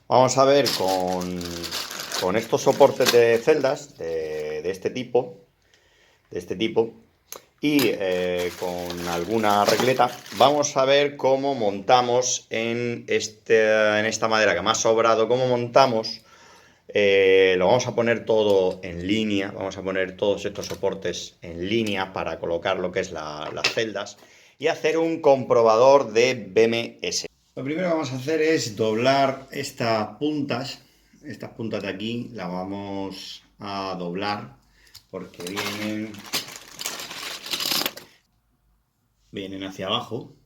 Vamos a ver con estos soportes de celdas de este tipo, y con alguna regleta, vamos a ver cómo montamos en esta madera que me ha sobrado, cómo montamos. Lo vamos a poner todo en línea, vamos a poner todos estos soportes en línea para colocar lo que es las celdas y hacer un comprobador de BMS. Lo primero que vamos a hacer es doblar estas puntas de aquí, las vamos a doblar porque vienen hacia abajo,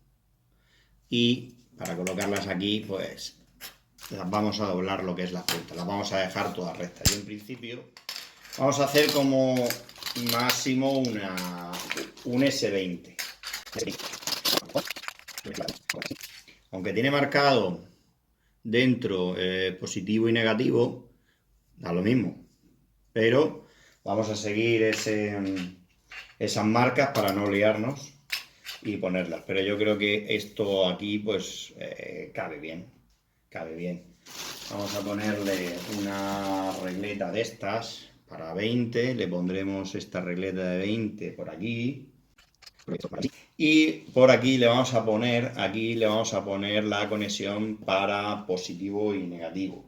y para colocarlas aquí pues las vamos a doblar lo que es las puntas, las vamos a dejar todas rectas. Y en principio vamos a hacer como máximo un S20. Aunque tiene marcado dentro positivo y negativo, da lo mismo, pero vamos a seguir esas marcas para no liarnos y ponerlas. Pero yo creo que esto aquí pues cabe bien. Vamos a ponerle una regleta de estas para 20, le pondremos esta regleta de 20 por aquí. Y por aquí le vamos a poner, la conexión para positivo y negativo.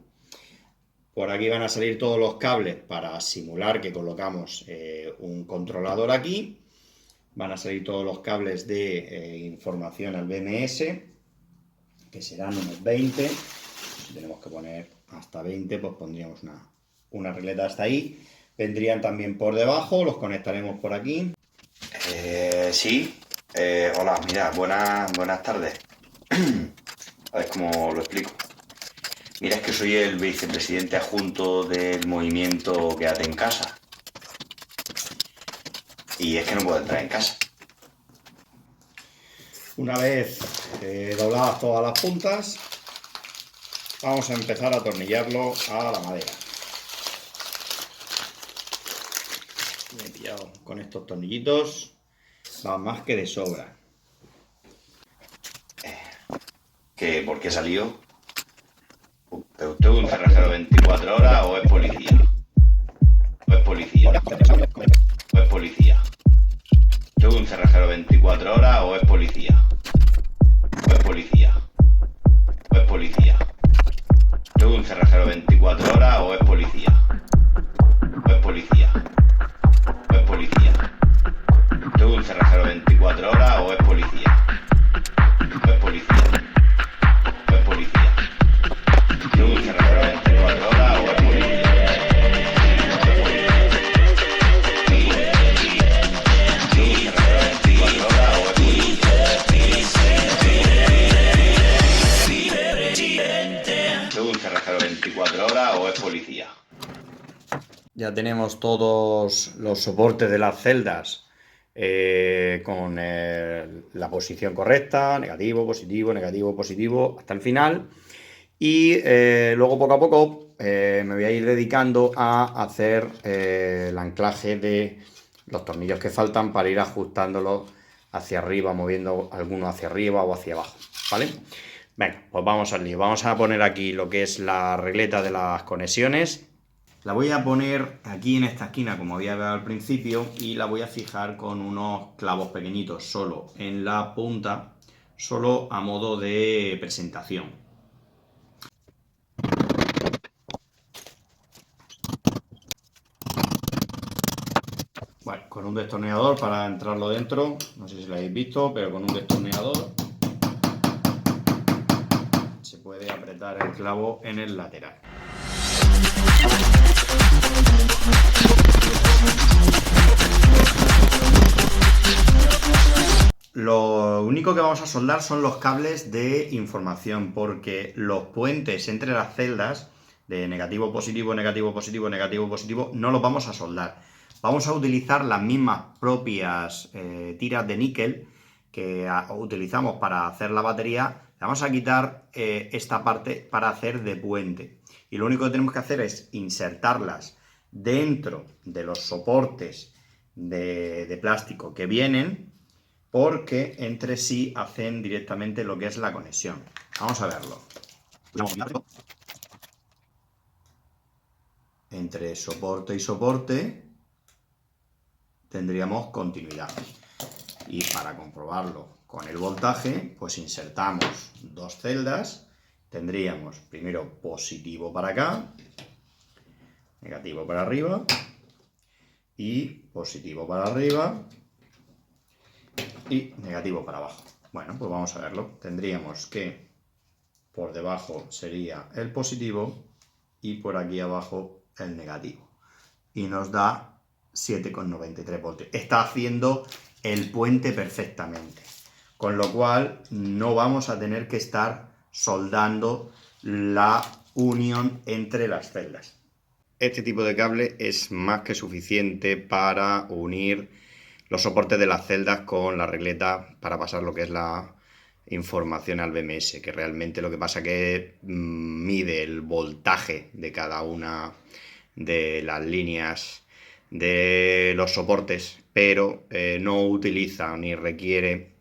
Por aquí van a salir todos los cables para simular que colocamos un controlador aquí. Van a salir todos los cables de información al BMS, que serán unos 20. Si tenemos que poner hasta 20, pues pondríamos una regleta hasta ahí. Vendrían también por debajo, los conectaremos por aquí. Sí, hola, mira, buenas tardes. A ver cómo lo explico. Mira, es que soy el vicepresidente adjunto del movimiento Quédate en Casa. Y es que no puedo entrar en casa. Una vez dobladas todas las puntas, vamos a empezar a atornillarlo a la madera. Me he pillado con estos tornillitos, va más que de sobra. ¿Por qué salió? ¿Pero usted es un cerrajero 24 horas o es policía? ¿O es policía? ¿O es policía? ¿Usted es un cerrajero 24 horas o es policía? ¿O es policía? ¿O es policía? ¿Usted es un cerrajero 24 horas o es policía? ¿O es policía? ¿O es policía? ¿Usted es un cerrajero 24 horas o es policía? ¿O es policía? ¿O es policía? ¿Usted es un cerrajero 24 horas o es policía? ¿O es policía? Ya tenemos todos los soportes de las celdas con la posición correcta, negativo, positivo, hasta el final. Y luego poco a poco me voy a ir dedicando a hacer el anclaje de los tornillos que faltan para ir ajustándolos hacia arriba, moviendo algunos hacia arriba o hacia abajo, ¿vale? Venga, pues vamos al lío. Vamos a poner aquí lo que es la regleta de las conexiones. La voy a poner aquí en esta esquina, como había visto al principio, y la voy a fijar con unos clavos pequeñitos, solo en la punta, solo a modo de presentación. Bueno, con un destornillador para entrarlo dentro, no sé si lo habéis visto, pero con un destornillador se puede apretar el clavo en el lateral. Lo único que vamos a soldar son los cables de información, porque los puentes entre las celdas de negativo, positivo, negativo, positivo, negativo, positivo, no los vamos a soldar. Vamos a utilizar las mismas propias tiras de níquel que utilizamos para hacer la batería. Vamos a quitar esta parte para hacer de puente. Y lo único que tenemos que hacer es insertarlas dentro de los soportes de plástico que vienen, porque entre sí hacen directamente lo que es la conexión. Vamos a verlo. entre soporte y soporte tendríamos continuidad. Y para comprobarlo con el voltaje, pues insertamos dos celdas. Tendríamos primero positivo para acá, negativo para arriba, y positivo para arriba y negativo para abajo. Bueno, pues vamos a verlo. Tendríamos que por debajo sería el positivo y por aquí abajo el negativo. Y nos da 7,93 voltios. Está haciendo el puente perfectamente. Con lo cual no vamos a tener que estar soldando la unión entre las celdas. Este tipo de cable es más que suficiente para unir los soportes de las celdas con la regleta para pasar lo que es la información al BMS, que realmente lo que pasa que mide el voltaje de cada una de las líneas de los soportes, pero no utiliza ni requiere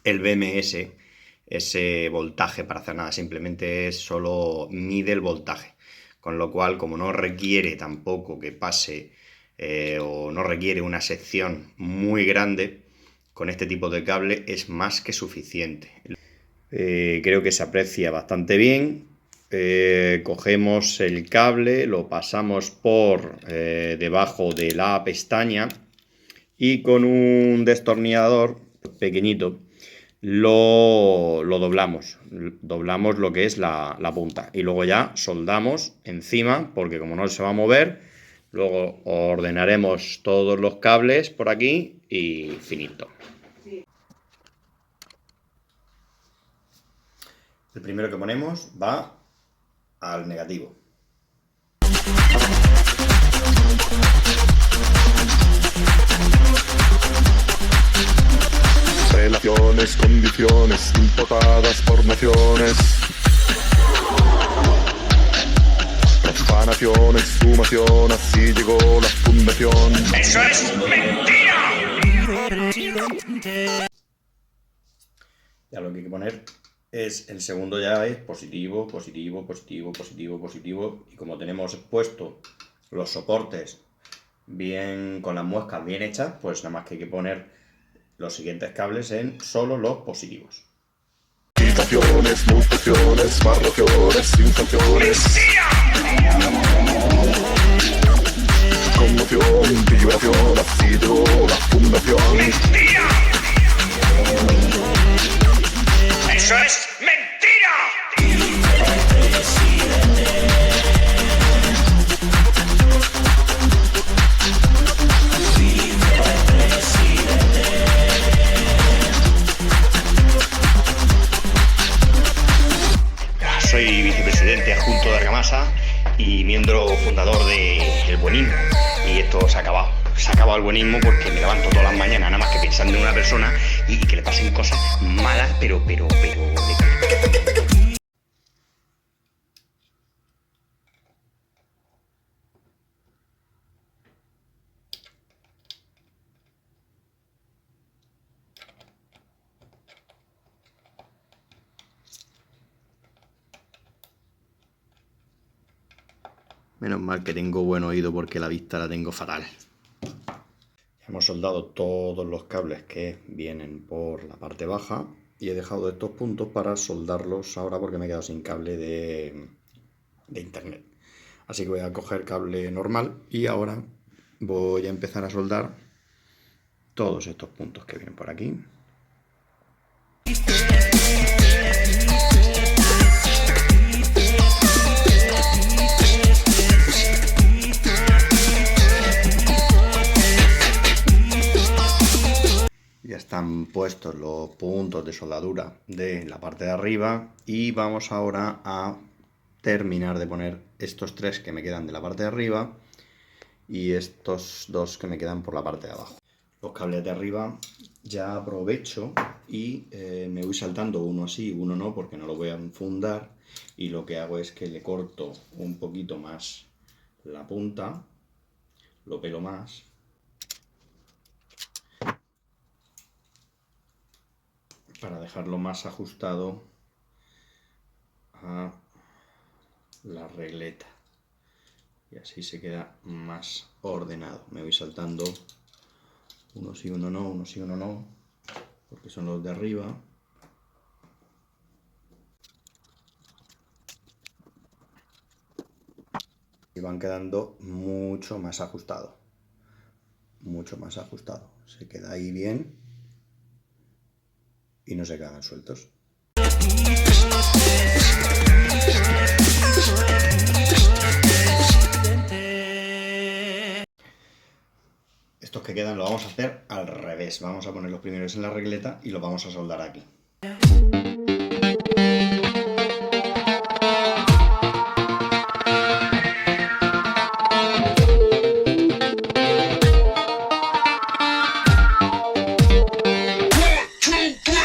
el BMS ese voltaje para hacer nada, simplemente solo mide el voltaje, con lo cual como no requiere tampoco que pase o no requiere una sección muy grande, con este tipo de cable es más que suficiente. Creo que se aprecia bastante bien. Cogemos el cable, lo pasamos por debajo de la pestaña y con un destornillador pequeñito lo doblamos lo que es la punta y luego ya soldamos encima, porque como no se va a mover, luego ordenaremos todos los cables por aquí y finito. El primero que ponemos va al negativo. Relaciones, condiciones importadas por naciones. Profanaciones, sumación, así llegó la fundación. ¡Eso es mentira! Ya lo que hay que poner es, el segundo ya es positivo, positivo, positivo, positivo, positivo. Y como tenemos puesto los soportes bien con las muescas bien hechas, pues nada más que hay que poner los siguientes cables en solo los positivos. Citaciones, mutaciones, barraciones, inflaciones. Conmoción, vibración, así llegó la fundación. ¡Mentira! ¡Eso es mentira! Soy vicepresidente adjunto de Argamasa y miembro fundador del buenismo. Y esto se ha acabado. Se ha acabado el buenismo porque me levanto todas las mañanas nada más que pensando en una persona y que le pasen cosas malas, pero. Menos mal que tengo buen oído porque la vista la tengo fatal. Hemos soldado todos los cables que vienen por la parte baja y he dejado estos puntos para soldarlos ahora porque me he quedado sin cable de internet. Así que voy a coger cable normal y ahora voy a empezar a soldar todos estos puntos que vienen por aquí. Ya están puestos los puntos de soldadura de la parte de arriba y vamos ahora a terminar de poner estos tres que me quedan de la parte de arriba y estos dos que me quedan por la parte de abajo. Los cables de arriba ya aprovecho y me voy saltando uno así, uno no, porque no lo voy a enfundar, y lo que hago es que le corto un poquito más la punta, lo pelo más. Para dejarlo más ajustado a la regleta. Y así se queda más ordenado. Me voy saltando uno sí, uno no, uno sí, uno no, porque son los de arriba. Y van quedando mucho más ajustados. Mucho más ajustado. Se queda ahí bien y no se quedan sueltos. Estos que quedan los vamos a hacer al revés. Vamos a poner los primeros en la regleta y los vamos a soldar aquí.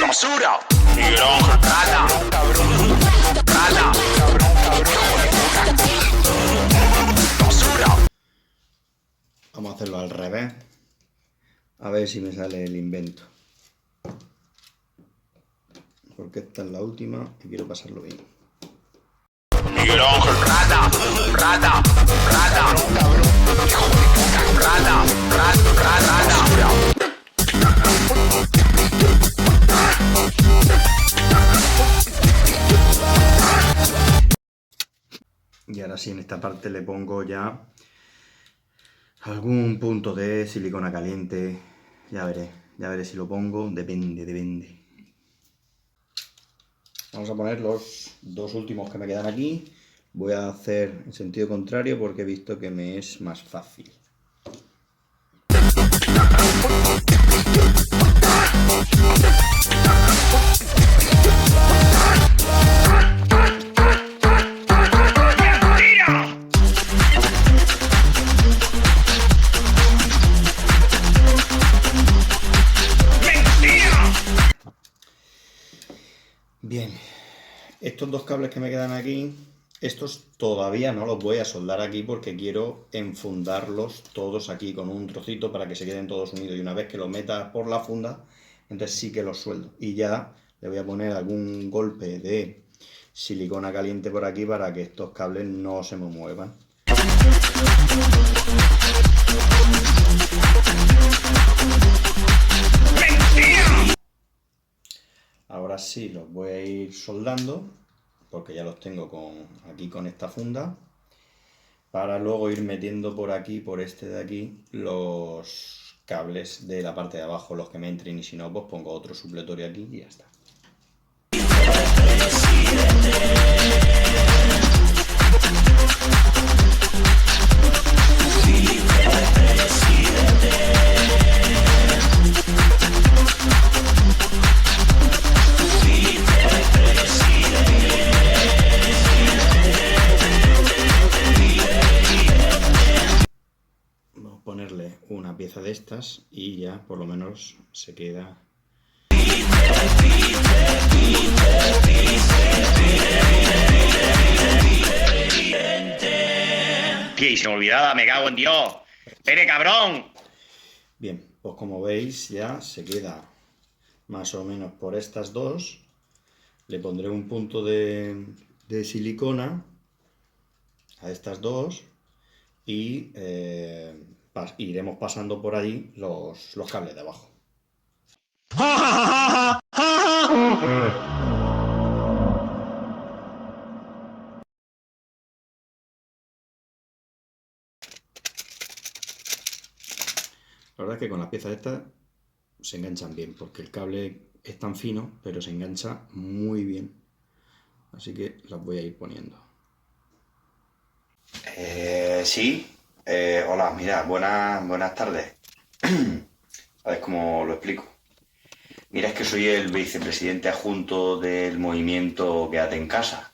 Basura, Miguel Ángel, rata, cabrón, rata, cabrón, basura. Vamos a hacerlo al revés. A ver si me sale el invento. Porque esta es la última y quiero pasarlo bien. Miguel Ángel, rata, rata, rata, cabrón, hijo de puta, rata, rata, basura. Y ahora sí, en esta parte le pongo ya algún punto de silicona caliente. Ya veré si lo pongo. Depende. Vamos a poner los dos últimos que me quedan aquí. Voy a hacer en sentido contrario porque he visto que me es más fácil. Bien, estos dos cables que me quedan aquí, estos todavía no los voy a soldar aquí porque quiero enfundarlos todos aquí con un trocito para que se queden todos unidos. Y una vez que los meta por la funda, entonces sí que los sueldo. Y ya le voy a poner algún golpe de silicona caliente por aquí para que estos cables no se me muevan. Ahora sí los voy a ir soldando, porque ya los tengo aquí con esta funda, para luego ir metiendo por aquí, por este de aquí, los cables de la parte de abajo, los que me entren, y si no, pues pongo otro supletorio aquí y ya está. Ponerle una pieza de estas y ya por lo menos se queda. Tío, y se me olvidaba, me cago en Dios. ¡Espere, cabrón! Bien, pues como veis ya se queda más o menos por estas dos. Le pondré un punto de silicona a estas dos y iremos pasando por ahí los cables de abajo. La verdad es que con las piezas estas se enganchan bien, porque el cable es tan fino, pero se engancha muy bien. Así que las voy a ir poniendo. Sí. Hola, mira, buenas tardes. A ver cómo lo explico. Mira, es que soy el vicepresidente adjunto del movimiento Quédate en Casa.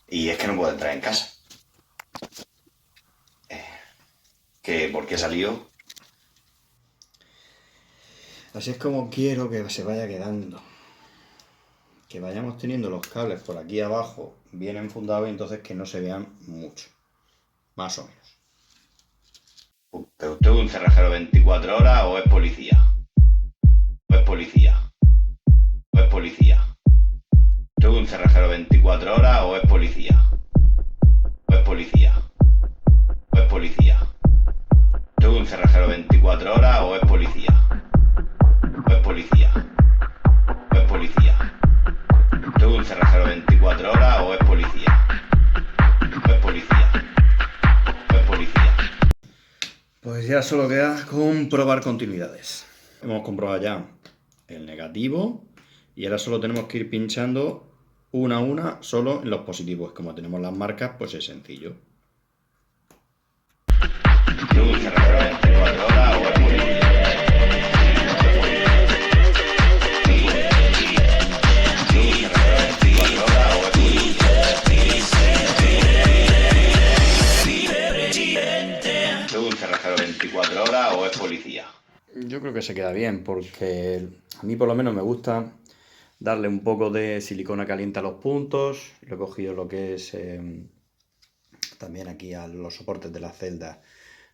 Y es que no puedo entrar en casa. ¿Por qué salió? Así es como quiero que se vaya quedando. Que vayamos teniendo los cables por aquí abajo bien enfundados y entonces que no se vean mucho. Más o menos. ¿Pero usted es un cerrajero 24 horas o es policía? ¿O es policía? ¿O es policía? ¿Usted es un cerrajero 24 horas o es policía? ¿O es policía. O es policía. ¿Tengo un cerrajero 24 horas o es policía? O es policía. O es policía. ¿Tengo un cerrajero 24 horas o es policía? O es policía. O es policía. Pues ya solo queda comprobar continuidades. Hemos comprobado ya el negativo y ahora solo tenemos que ir pinchando una a una solo en los positivos. Como tenemos las marcas, pues es sencillo. ¿Tengo un cerrajero 24 horas o es policía? ¿Tengo un cerrajero 24 horas o es policía? Yo creo que se queda bien porque a mí por lo menos me gusta darle un poco de silicona caliente a los puntos. Lo he cogido lo que es también aquí a los soportes de la celda.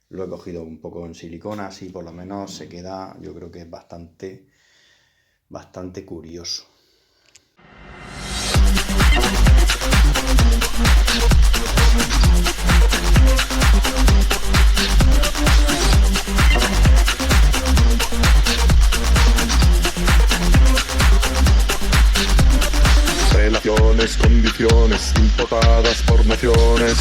Lo he cogido un poco en silicona, así por lo menos se queda, yo creo que es bastante curioso. Relaciones, condiciones importadas por naciones.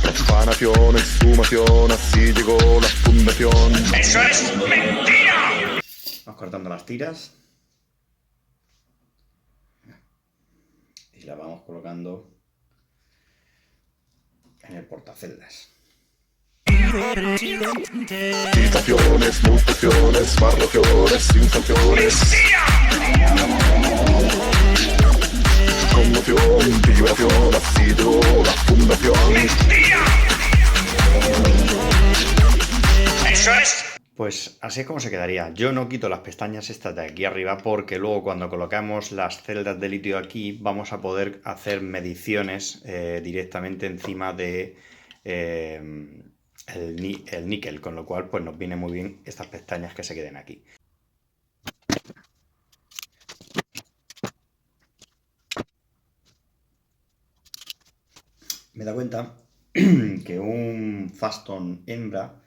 Profanación, exhumación, así llegó la fundación. ¡Eso es mentira! Vamos cortando las tiras y las vamos colocando en el portaceldas. Citaciones, mutaciones, barrociones, inflaciones. Conmoción, vibración, así llegó la fundación. ¡Eso es! Pues así es como se quedaría. Yo no quito las pestañas estas de aquí arriba porque luego cuando colocamos las celdas de litio aquí vamos a poder hacer mediciones directamente encima de el níquel, con lo cual pues nos viene muy bien estas pestañas que se queden aquí. Me da cuenta que un Faston hembra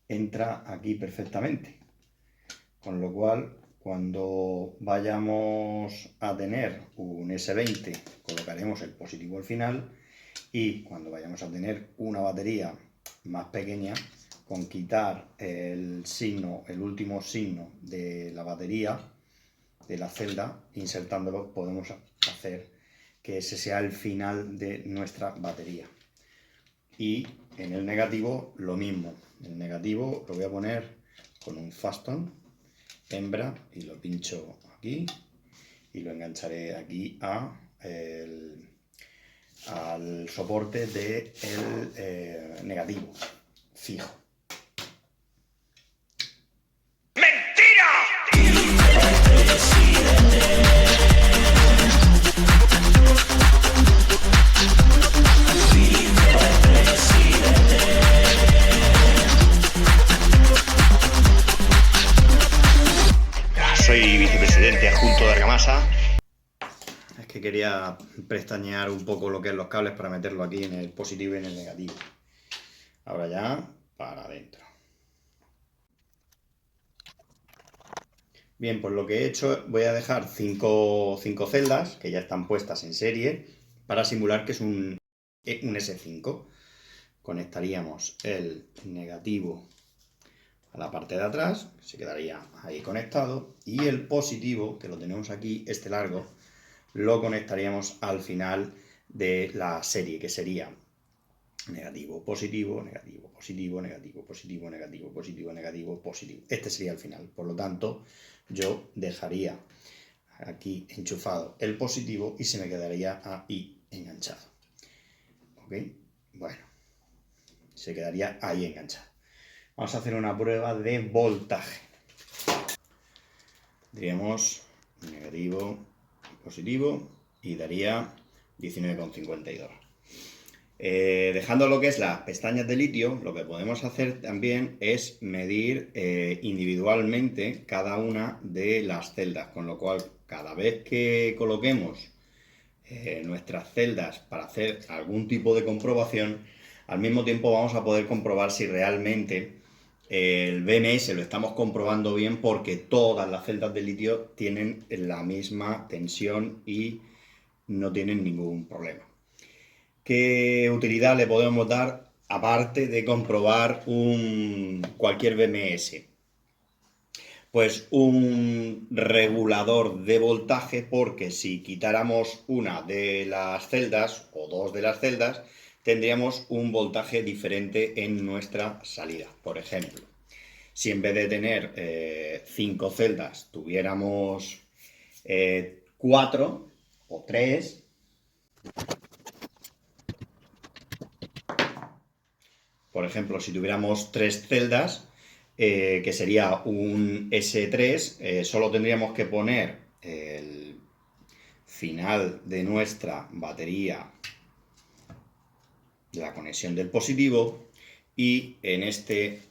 entra aquí perfectamente, con lo cual cuando vayamos a tener un S20 colocaremos el positivo al final y cuando vayamos a tener una batería más pequeña, con quitar el signo, el último signo de la batería de la celda, insertándolo, podemos hacer que ese sea el final de nuestra batería. Y en el negativo lo mismo. El negativo lo voy a poner con un Faston hembra y lo pincho aquí y lo engancharé aquí al soporte del negativo fijo. Soy vicepresidente adjunto de Argamasa. Es que quería pestañear un poco lo que es los cables para meterlo aquí en el positivo y en el negativo. Ahora ya para adentro. Bien, pues lo que he hecho, voy a dejar 5 celdas que ya están puestas en serie para simular que es un S5. Conectaríamos el negativo a la parte de atrás, se quedaría ahí conectado, y el positivo, que lo tenemos aquí, este largo, lo conectaríamos al final de la serie, que sería negativo, positivo, negativo, positivo, negativo, positivo, negativo, positivo, negativo, positivo. Este sería el final. Por lo tanto, yo dejaría aquí enchufado el positivo y se me quedaría ahí enganchado. ¿Ok? Bueno, se quedaría ahí enganchado. Vamos a hacer una prueba de voltaje. Diríamos negativo, positivo y daría 19,52. Dejando lo que es las pestañas de litio, lo que podemos hacer también es medir individualmente cada una de las celdas, con lo cual cada vez que coloquemos nuestras celdas para hacer algún tipo de comprobación, al mismo tiempo vamos a poder comprobar si realmente el BMS lo estamos comprobando bien, porque todas las celdas de litio tienen la misma tensión y no tienen ningún problema. ¿Qué utilidad le podemos dar aparte de comprobar cualquier BMS? Pues un regulador de voltaje, porque si quitáramos una de las celdas o dos de las celdas, tendríamos un voltaje diferente en nuestra salida. Por ejemplo, si en vez de tener 5 celdas tuviéramos 4 o 3, por ejemplo, si tuviéramos 3 celdas, que sería un S3, solo tendríamos que poner el final de nuestra batería de la conexión del positivo, y en este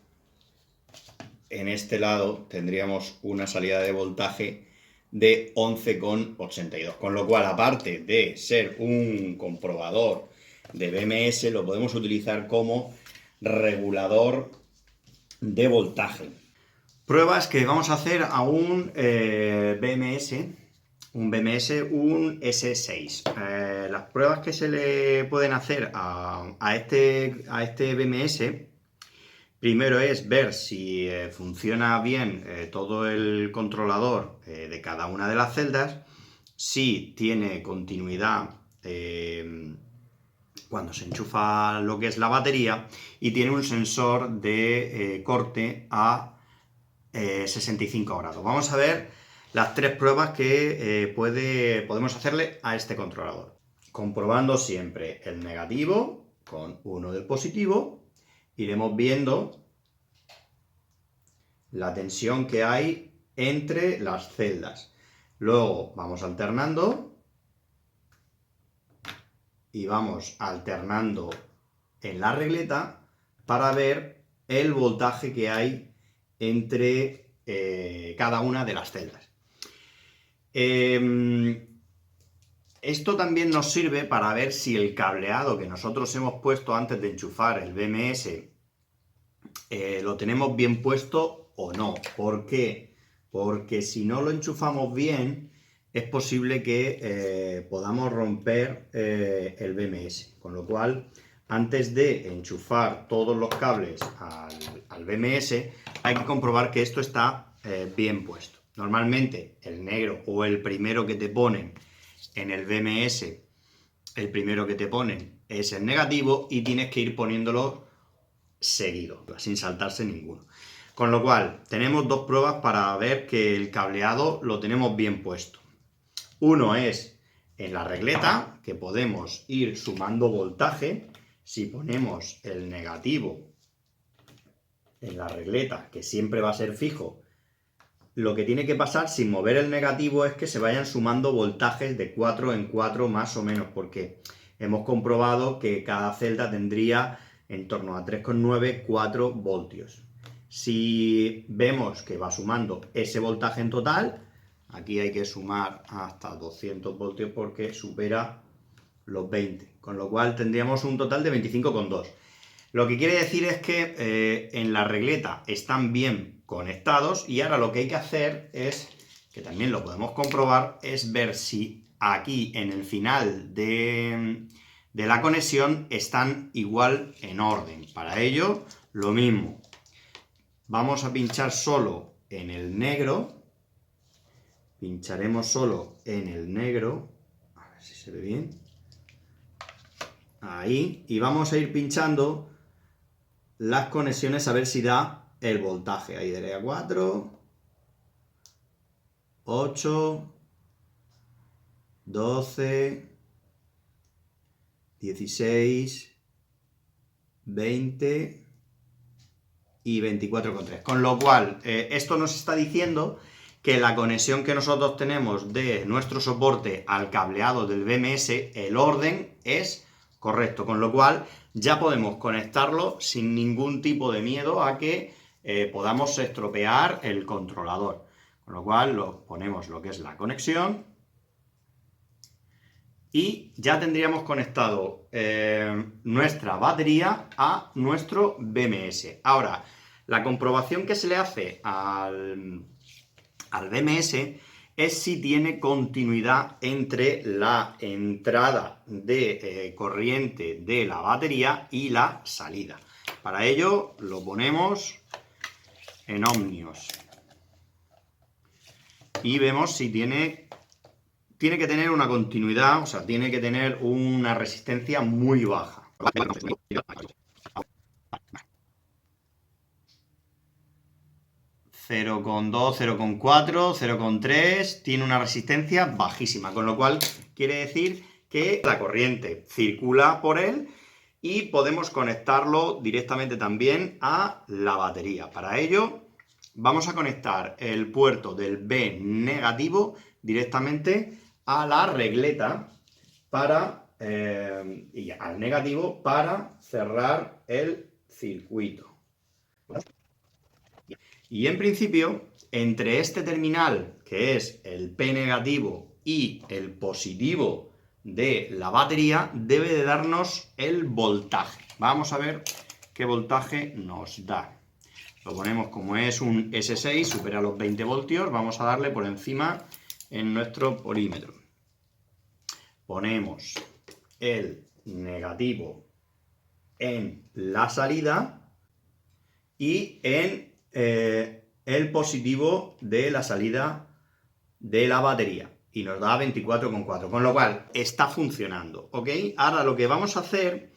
lado tendríamos una salida de voltaje de 11,82, con lo cual, aparte de ser un comprobador de BMS, lo podemos utilizar como regulador de voltaje. Pruebas que vamos a hacer a un BMS, un S6. Las pruebas que se le pueden hacer a este BMS, primero es ver si funciona bien todo el controlador de cada una de las celdas, si tiene continuidad cuando se enchufa lo que es la batería, y tiene un sensor de corte a 65 grados. Vamos a ver las 3 pruebas que podemos hacerle a este controlador. Comprobando siempre el negativo con uno del positivo, iremos viendo la tensión que hay entre las celdas. Luego vamos alternando y vamos alternando en la regleta para ver el voltaje que hay entre cada una de las celdas. Esto también nos sirve para ver si el cableado que nosotros hemos puesto antes de enchufar el BMS lo tenemos bien puesto o no. ¿Por qué? Porque si no lo enchufamos bien, es posible que podamos romper el BMS. Con lo cual, antes de enchufar todos los cables al BMS, hay que comprobar que esto está bien puesto. Normalmente el negro o el primero que te ponen en el BMS, el primero que te ponen es el negativo, y tienes que ir poniéndolo seguido, sin saltarse ninguno. Con lo cual, tenemos 2 pruebas para ver que el cableado lo tenemos bien puesto. Uno es en la regleta, que podemos ir sumando voltaje. Si ponemos el negativo en la regleta, que siempre va a ser fijo, lo que tiene que pasar sin mover el negativo es que se vayan sumando voltajes de 4 en 4 más o menos, porque hemos comprobado que cada celda tendría en torno a 3,9, 4 voltios. Si vemos que va sumando ese voltaje en total, aquí hay que sumar hasta 200 voltios porque supera los 20, con lo cual tendríamos un total de 25,2. Lo que quiere decir es que en la regleta están bien conectados, y ahora lo que hay que hacer es, que también lo podemos comprobar, es ver si aquí en el final de la conexión están igual en orden. Para ello, lo mismo. Vamos a pinchar solo en el negro. Pincharemos solo en el negro. A ver si se ve bien. Ahí. Y vamos a ir pinchando las conexiones a ver si da el voltaje. Ahí daría 4, 8, 12, 16, 20 y 24,3. Con lo cual, esto nos está diciendo que la conexión que nosotros tenemos de nuestro soporte al cableado del BMS, el orden es correcto, con lo cual ya podemos conectarlo sin ningún tipo de miedo a que podamos estropear el controlador. Con lo cual ponemos lo que es la conexión y ya tendríamos conectado nuestra batería a nuestro BMS. Ahora, la comprobación que se le hace al BMS es si tiene continuidad entre la entrada de corriente de la batería y la salida. Para ello lo ponemos en ohmios y vemos si tiene que tener una continuidad, o sea, tiene que tener una resistencia muy baja. 0,2, 0,4, 0,3, tiene una resistencia bajísima, con lo cual quiere decir que la corriente circula por él y podemos conectarlo directamente también a la batería. Para ello vamos a conectar el puerto del B negativo directamente a la regleta y al negativo para cerrar el circuito. Y en principio, entre este terminal, que es el P negativo, y el positivo de la batería, debe de darnos el voltaje. Vamos a ver qué voltaje nos da. Lo ponemos como es un S6, supera los 20 voltios, vamos a darle por encima en nuestro polímetro. Ponemos el negativo en la salida y en el positivo de la salida de la batería y nos da 24,4, con lo cual está funcionando, ¿ok? Ahora lo que vamos a hacer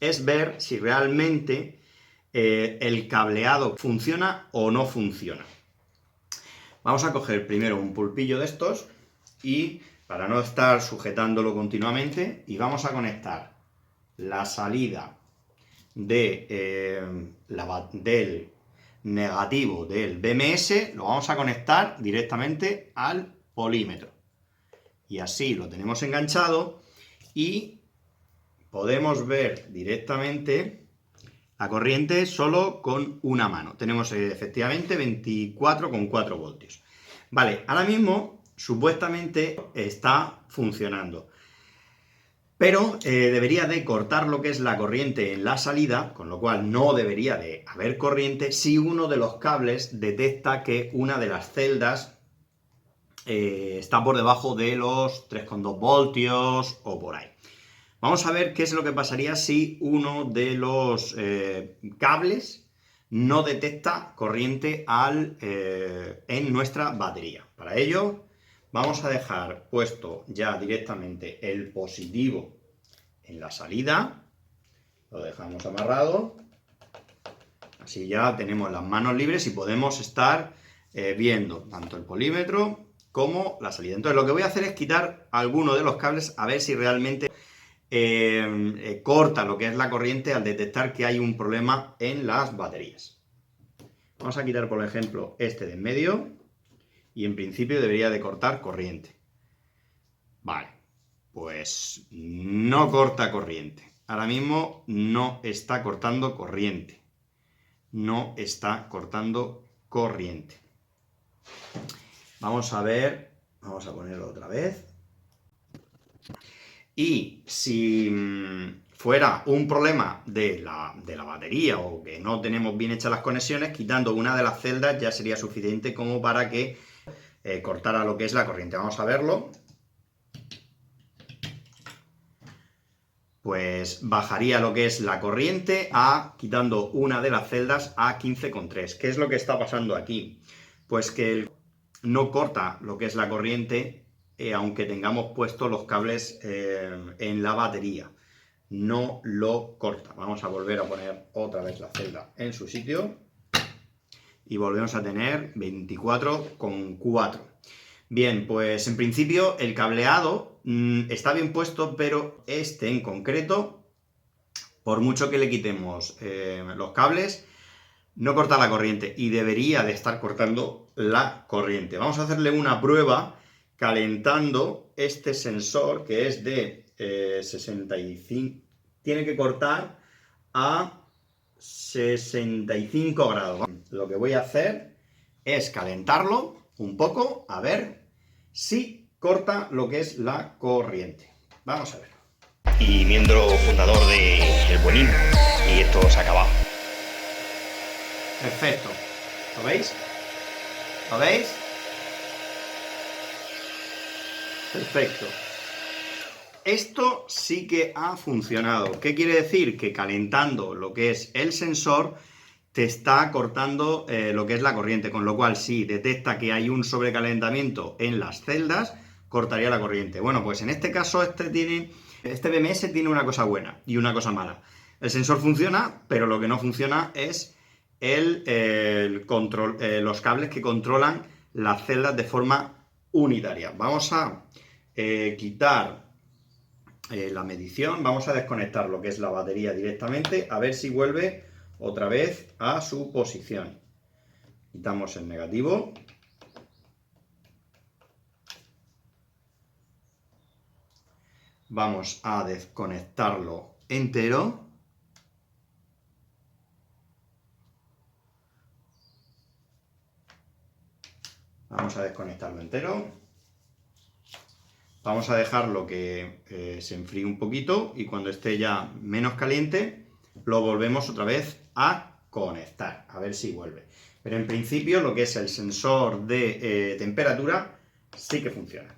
es ver si realmente el cableado funciona o no funciona. Vamos a coger primero un pulpillo de estos y para no estar sujetándolo continuamente, y vamos a conectar la salida del negativo del BMS, lo vamos a conectar directamente al polímetro. Y así lo tenemos enganchado y podemos ver directamente la corriente solo con una mano. Tenemos efectivamente 24,4 voltios. Vale, ahora mismo supuestamente está funcionando. Pero debería de cortar lo que es la corriente en la salida, con lo cual no debería de haber corriente si uno de los cables detecta que una de las celdas está por debajo de los 3,2 voltios o por ahí. Vamos a ver qué es lo que pasaría si uno de los cables no detecta corriente en nuestra batería. Para ello vamos a dejar puesto ya directamente el positivo en la salida, lo dejamos amarrado, así ya tenemos las manos libres y podemos estar viendo tanto el polímetro como la salida. Entonces lo que voy a hacer es quitar alguno de los cables a ver si realmente corta lo que es la corriente al detectar que hay un problema en las baterías. Vamos a quitar, por ejemplo, este de en medio. Y en principio debería de cortar corriente. Vale, pues no corta corriente. Ahora mismo no está cortando corriente. No está cortando corriente. Vamos a ver, vamos a ponerlo otra vez. Y si fuera un problema de la batería o que no tenemos bien hechas las conexiones, quitando una de las celdas ya sería suficiente como para que cortara lo que es la corriente. Vamos a verlo. Pues bajaría lo que es la corriente quitando una de las celdas a 15,3. ¿Qué es lo que está pasando aquí? Pues que no corta lo que es la corriente aunque tengamos puestos los cables en la batería. No lo corta. Vamos a volver a poner otra vez la celda en su sitio. Y volvemos a tener 24,4. Bien, pues en principio el cableado está bien puesto, pero este en concreto, por mucho que le quitemos los cables, no corta la corriente y debería de estar cortando la corriente. Vamos a hacerle una prueba calentando este sensor que es de 65. Tiene que cortar a 65 grados. Lo que voy a hacer es calentarlo un poco, a ver si corta lo que es la corriente. Vamos a ver. Y miembro fundador de El Buenín. Y esto se ha acabado. Perfecto. ¿Lo veis? ¿Lo veis? Perfecto. Esto sí que ha funcionado. ¿Qué quiere decir? Que calentando lo que es el sensor te está cortando lo que es la corriente, con lo cual si detecta que hay un sobrecalentamiento en las celdas, cortaría la corriente. Bueno, pues en este caso este BMS tiene una cosa buena y una cosa mala. El sensor funciona, pero lo que no funciona es el control, los cables que controlan las celdas de forma unitaria. Vamos a quitar la medición, vamos a desconectar lo que es la batería directamente, a ver si vuelve otra vez a su posición. Quitamos el negativo. Vamos a desconectarlo entero. Vamos a desconectarlo entero. Vamos a dejarlo que se enfríe un poquito y cuando esté ya menos caliente lo volvemos otra vez a conectar, a ver si vuelve. Pero en principio lo que es el sensor de temperatura sí que funciona.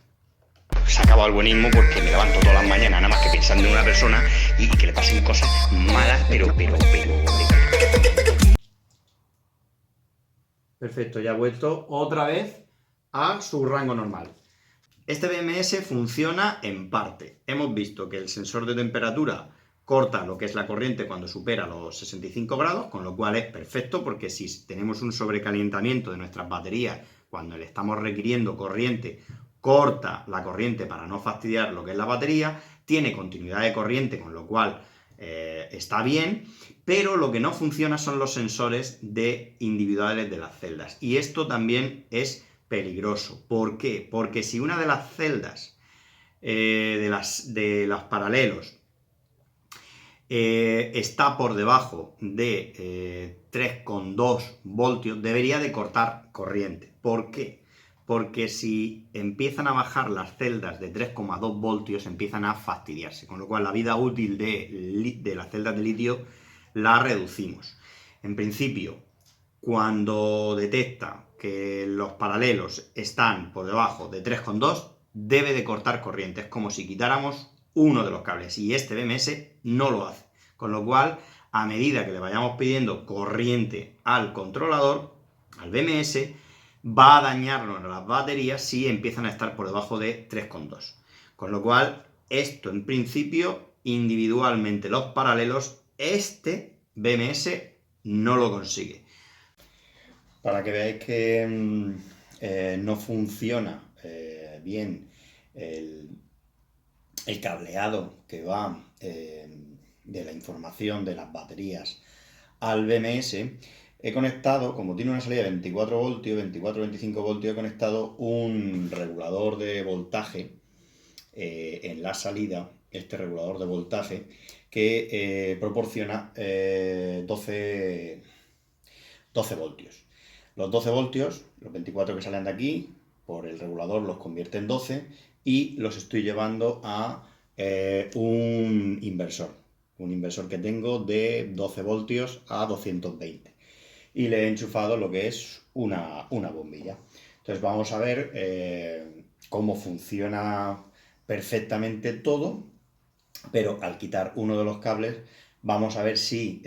Se ha acabado el buenismo porque me levanto todas las mañanas nada más que pensando en una persona y que le pasen cosas malas, pero... Perfecto, ya ha vuelto otra vez a su rango normal. Este BMS funciona en parte. Hemos visto que el sensor de temperatura corta lo que es la corriente cuando supera los 65 grados, con lo cual es perfecto porque si tenemos un sobrecalentamiento de nuestras baterías cuando le estamos requiriendo corriente, corta la corriente para no fastidiar lo que es la batería, tiene continuidad de corriente, con lo cual está bien, pero lo que no funciona son los sensores individuales de las celdas. Y esto también es peligroso. ¿Por qué? Porque si una de las celdas de los paralelos está por debajo de 3,2 voltios, debería de cortar corriente. ¿Por qué? Porque si empiezan a bajar las celdas de 3,2 voltios, empiezan a fastidiarse, con lo cual la vida útil de las celdas de litio la reducimos. En principio, cuando detecta que los paralelos están por debajo de 3,2, debe de cortar corriente. Es como si quitáramos uno de los cables y este BMS no lo hace. Con lo cual, a medida que le vayamos pidiendo corriente al controlador, al BMS, va a dañarnos las baterías si empiezan a estar por debajo de 3,2. Con lo cual, esto en principio, individualmente los paralelos, este BMS no lo consigue. Para que veáis que no funciona bien el cableado que va de la información de las baterías al BMS, he conectado, como tiene una salida de 24 voltios, 24-25 voltios, he conectado un regulador de voltaje en la salida, este regulador de voltaje, que proporciona 12 voltios. Los 12 voltios, los 24 que salen de aquí, por el regulador los convierte en 12 y los estoy llevando a un inversor que tengo de 12 voltios a 220 y le he enchufado lo que es una bombilla. Entonces vamos a ver cómo funciona perfectamente todo, pero al quitar uno de los cables vamos a ver si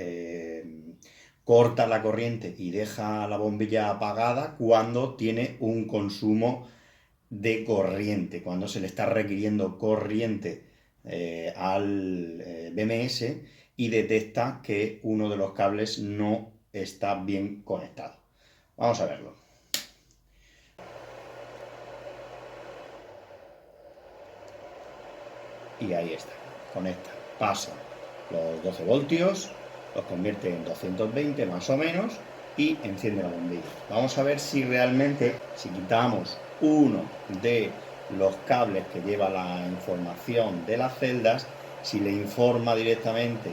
corta la corriente y deja la bombilla apagada cuando tiene un consumo de corriente, cuando se le está requiriendo corriente al BMS y detecta que uno de los cables no está bien conectado. Vamos a verlo. Y ahí está, conecta, pasa los 12 voltios, los convierte en 220 más o menos y enciende la bombilla. Vamos a ver si realmente, si quitamos uno de los cables que lleva la información de las celdas, si le informa directamente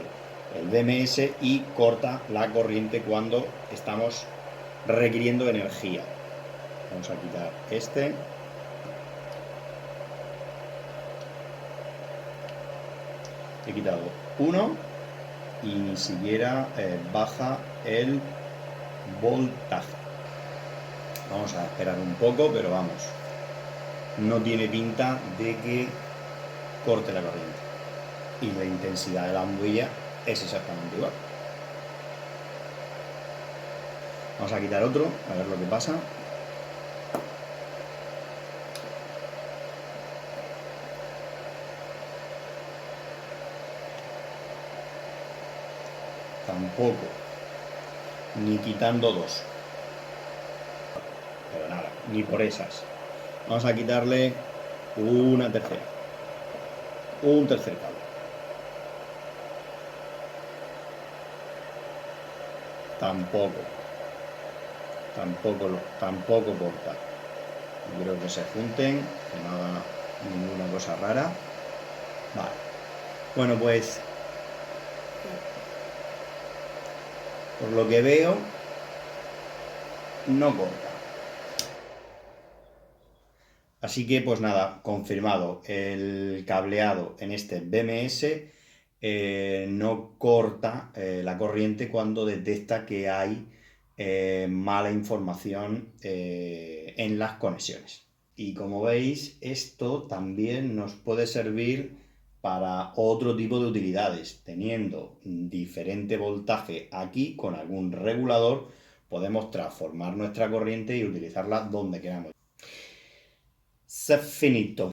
el BMS y corta la corriente cuando estamos requiriendo energía. Vamos a quitar este. he quitado 1 y ni siquiera baja el voltaje. Vamos a esperar un poco, pero vamos, no tiene pinta de que corte la corriente. Y la intensidad de la bombilla es exactamente igual. Vamos a quitar otro, a ver lo que pasa. Tampoco, ni quitando 2. Pero nada, ni por esas. Vamos a quitarle una tercera. Un tercer cable. Tampoco corta. No creo que se junten, que no haga ninguna cosa rara. Vale. Bueno, pues por lo que veo, no corta. Así que pues nada, confirmado, el cableado en este BMS no corta la corriente cuando detecta que hay mala información en las conexiones. Y como veis, esto también nos puede servir para otro tipo de utilidades. Teniendo diferente voltaje aquí, con algún regulador, podemos transformar nuestra corriente y utilizarla donde queramos. Se finito.